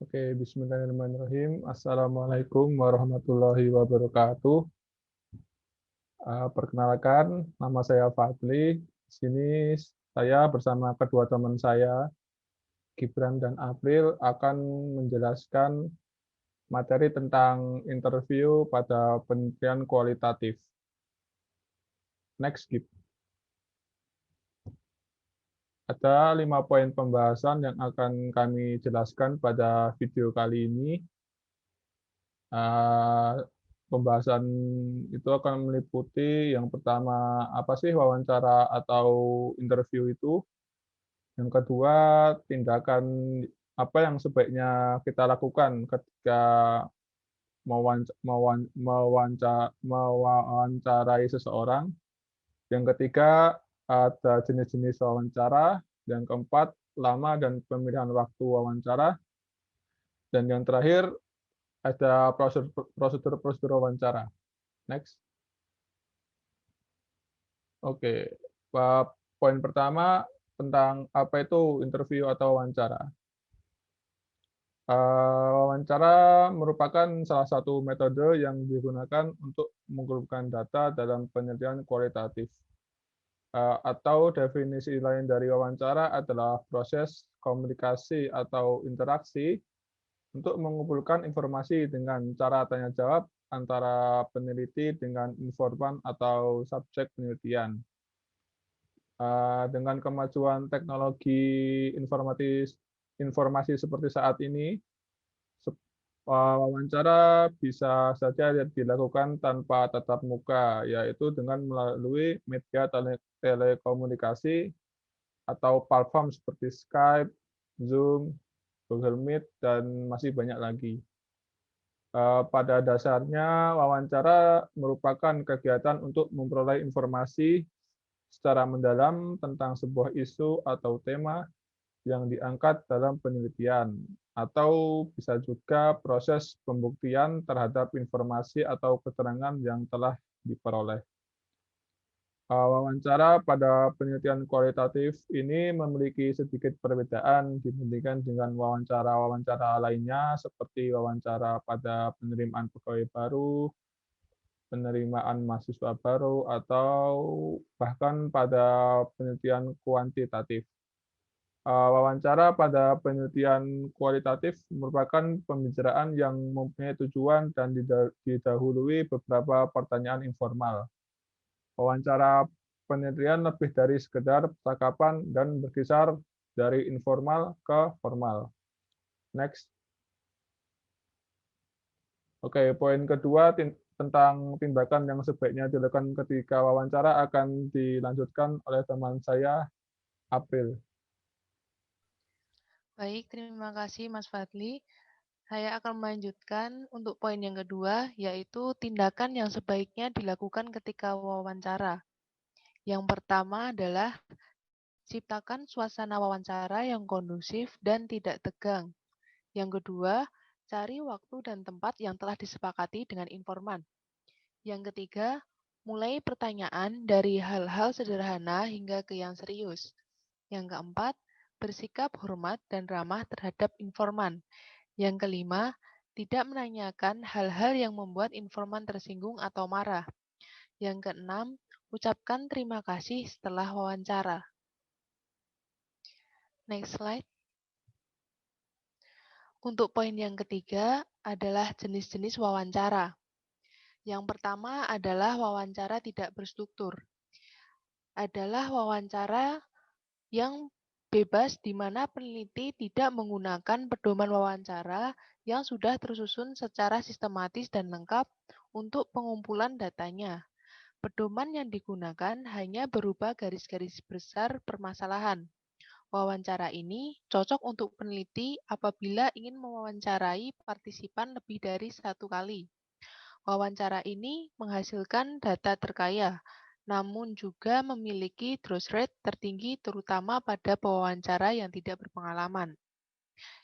Oke, bismillahirrahmanirrahim. Assalamualaikum warahmatullahi wabarakatuh. Perkenalkan, nama saya Fadli. Di sini saya bersama kedua teman saya, Gibran dan April, akan menjelaskan materi tentang interview pada penelitian kualitatif. Next, Gib. Ada 5 poin pembahasan yang akan kami jelaskan pada video kali ini. Eh, Pembahasan itu akan meliputi yang pertama, apa sih wawancara atau interview itu? Yang kedua, tindakan apa yang sebaiknya kita lakukan ketika mewawancarai seseorang. Yang ketiga, ada jenis-jenis wawancara. Yang keempat, lama dan pemilihan waktu wawancara. Dan yang terakhir, ada prosedur wawancara. Next. Oke, poin pertama tentang apa itu interview atau wawancara. Wawancara merupakan salah satu metode yang digunakan untuk mengumpulkan data dalam penelitian kualitatif. Atau definisi lain dari wawancara adalah proses komunikasi atau interaksi untuk mengumpulkan informasi dengan cara tanya jawab antara peneliti dengan informan atau subjek penelitian. Dengan kemajuan teknologi informasi seperti saat ini, wawancara bisa saja dilakukan tanpa tatap muka, yaitu dengan melalui media telekomunikasi atau platform seperti Skype, Zoom, Google Meet, dan masih banyak lagi. Pada dasarnya, wawancara merupakan kegiatan untuk memperoleh informasi secara mendalam tentang sebuah isu atau tema yang diangkat dalam penelitian, atau bisa juga proses pembuktian terhadap informasi atau keterangan yang telah diperoleh. Wawancara pada penelitian kualitatif ini memiliki sedikit perbedaan dibandingkan dengan wawancara-wawancara lainnya seperti wawancara pada penerimaan pegawai baru, penerimaan mahasiswa baru, atau bahkan pada penelitian kuantitatif. Wawancara pada penelitian kualitatif merupakan pembicaraan yang mempunyai tujuan dan didahului beberapa pertanyaan informal. Wawancara penelitian lebih dari sekedar percakapan dan berkisar dari informal ke formal. Next. Oke, poin kedua tentang tindakan yang sebaiknya dilakukan ketika wawancara akan dilanjutkan oleh teman saya, April. Baik, terima kasih Mas Fadli. Saya akan melanjutkan untuk poin yang kedua, yaitu tindakan yang sebaiknya dilakukan ketika wawancara. Yang pertama adalah ciptakan suasana wawancara yang kondusif dan tidak tegang. Yang kedua, cari waktu dan tempat yang telah disepakati dengan informan. Yang ketiga, mulai pertanyaan dari hal-hal sederhana hingga ke yang serius. Yang keempat, bersikap hormat dan ramah terhadap informan. Yang kelima, tidak menanyakan hal-hal yang membuat informan tersinggung atau marah. Yang keenam, ucapkan terima kasih setelah wawancara. Next slide. Untuk poin yang ketiga adalah jenis-jenis wawancara. Yang pertama adalah wawancara tidak berstruktur. Adalah wawancara yang bebas di mana peneliti tidak menggunakan pedoman wawancara yang sudah tersusun secara sistematis dan lengkap untuk pengumpulan datanya. Pedoman yang digunakan hanya berupa garis-garis besar permasalahan. Wawancara ini cocok untuk peneliti apabila ingin mewawancarai partisipan lebih dari satu kali. Wawancara ini menghasilkan data terkaya, namun juga memiliki through rate tertinggi terutama pada pewawancara yang tidak berpengalaman.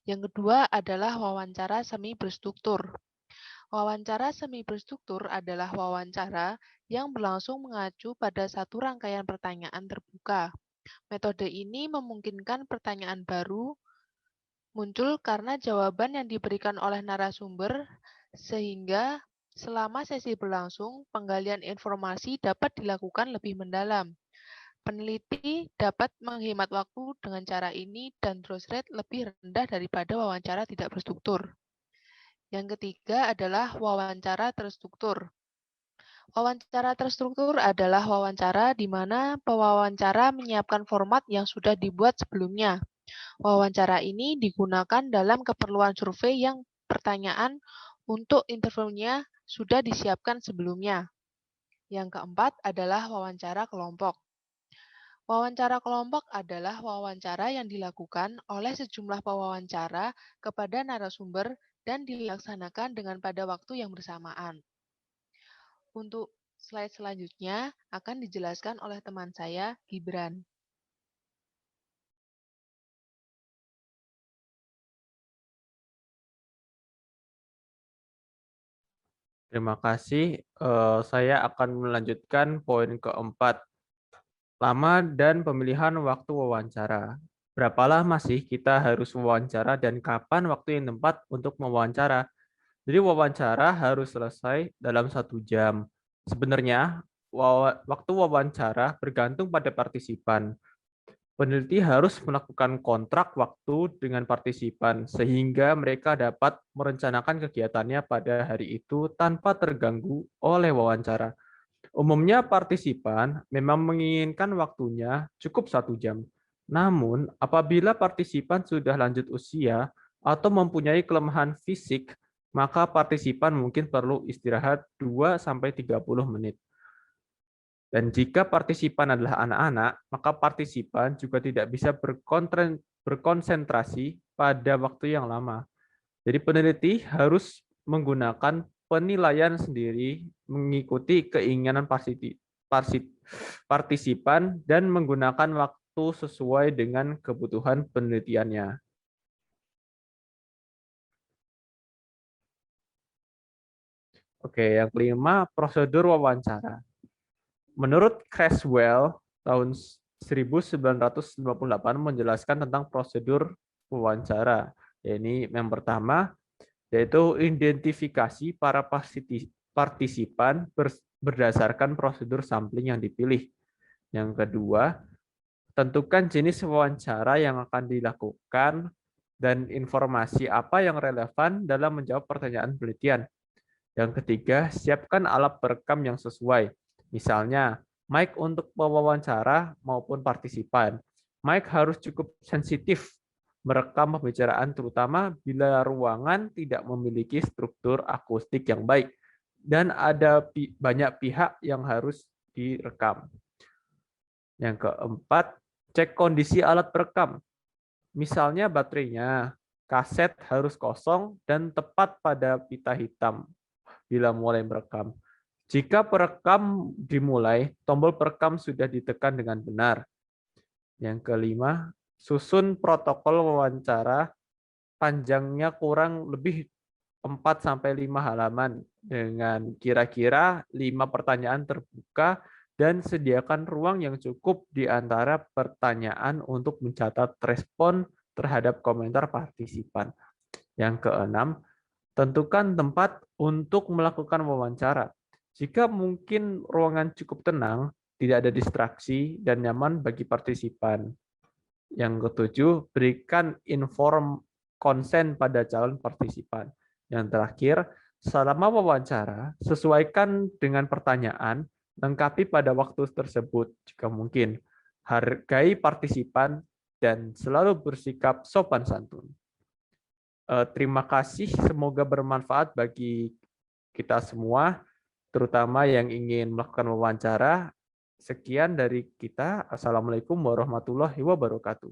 Yang kedua adalah wawancara semi berstruktur. Wawancara semi berstruktur adalah wawancara yang berlangsung mengacu pada satu rangkaian pertanyaan terbuka. Metode ini memungkinkan pertanyaan baru Muncul karena jawaban yang diberikan oleh narasumber, sehingga selama sesi berlangsung, penggalian informasi dapat dilakukan lebih mendalam. Peneliti dapat menghemat waktu dengan cara ini dan growth rate lebih rendah daripada wawancara tidak berstruktur. Yang ketiga adalah wawancara terstruktur. Wawancara terstruktur adalah wawancara di mana pewawancara menyiapkan format yang sudah dibuat sebelumnya. Wawancara ini digunakan dalam keperluan survei yang pertanyaan untuk interviewnya sudah disiapkan sebelumnya. Yang keempat adalah wawancara kelompok. Wawancara kelompok adalah wawancara yang dilakukan oleh sejumlah pewawancara kepada narasumber dan dilaksanakan dengan pada waktu yang bersamaan. Untuk slide selanjutnya akan dijelaskan oleh teman saya, Gibran. Terima kasih. Saya akan melanjutkan poin keempat. Lama dan pemilihan waktu wawancara. Berapa lama sih kita harus wawancara dan kapan waktu yang tepat untuk mewawancara? Jadi wawancara harus selesai dalam 1 jam. Sebenarnya waktu wawancara bergantung pada partisipan. Peneliti harus melakukan kontrak waktu dengan partisipan sehingga mereka dapat merencanakan kegiatannya pada hari itu tanpa terganggu oleh wawancara. Umumnya partisipan memang menginginkan waktunya cukup 1 jam. Namun, apabila partisipan sudah lanjut usia atau mempunyai kelemahan fisik, maka partisipan mungkin perlu istirahat 2-30 menit. Dan jika partisipan adalah anak-anak, maka partisipan juga tidak bisa berkonsentrasi pada waktu yang lama. Jadi peneliti harus menggunakan penilaian sendiri mengikuti keinginan partisipan dan menggunakan waktu sesuai dengan kebutuhan penelitiannya. Oke, yang kelima, prosedur wawancara. Menurut Creswell, tahun 1958 menjelaskan tentang prosedur wawancara. Ini yang pertama, yaitu identifikasi para partisipan berdasarkan prosedur sampling yang dipilih. Yang kedua, tentukan jenis wawancara yang akan dilakukan dan informasi apa yang relevan dalam menjawab pertanyaan penelitian. Yang ketiga, siapkan alat perekam yang sesuai. Misalnya, mic untuk pewawancara maupun partisipan. Mic harus cukup sensitif merekam pembicaraan terutama bila ruangan tidak memiliki struktur akustik yang baik dan ada banyak pihak yang harus direkam. Yang keempat, cek kondisi alat perekam. Misalnya baterainya, kaset harus kosong dan tepat pada pita hitam bila mulai merekam. Jika perekam dimulai, tombol perekam sudah ditekan dengan benar. Yang kelima, susun protokol wawancara panjangnya kurang lebih 4-5 halaman dengan kira-kira 5 pertanyaan terbuka dan sediakan ruang yang cukup di antara pertanyaan untuk mencatat respon terhadap komentar partisipan. Yang keenam, tentukan tempat untuk melakukan wawancara. Jika mungkin ruangan cukup tenang, tidak ada distraksi, dan nyaman bagi partisipan. Yang ketujuh, berikan inform konsen pada calon partisipan. Yang terakhir, selama wawancara, sesuaikan dengan pertanyaan, lengkapi pada waktu tersebut jika mungkin. Hargai partisipan dan selalu bersikap sopan santun. Terima kasih, semoga bermanfaat bagi kita semua, terutama yang ingin melakukan wawancara. Sekian dari kita. Assalamualaikum warahmatullahi wabarakatuh.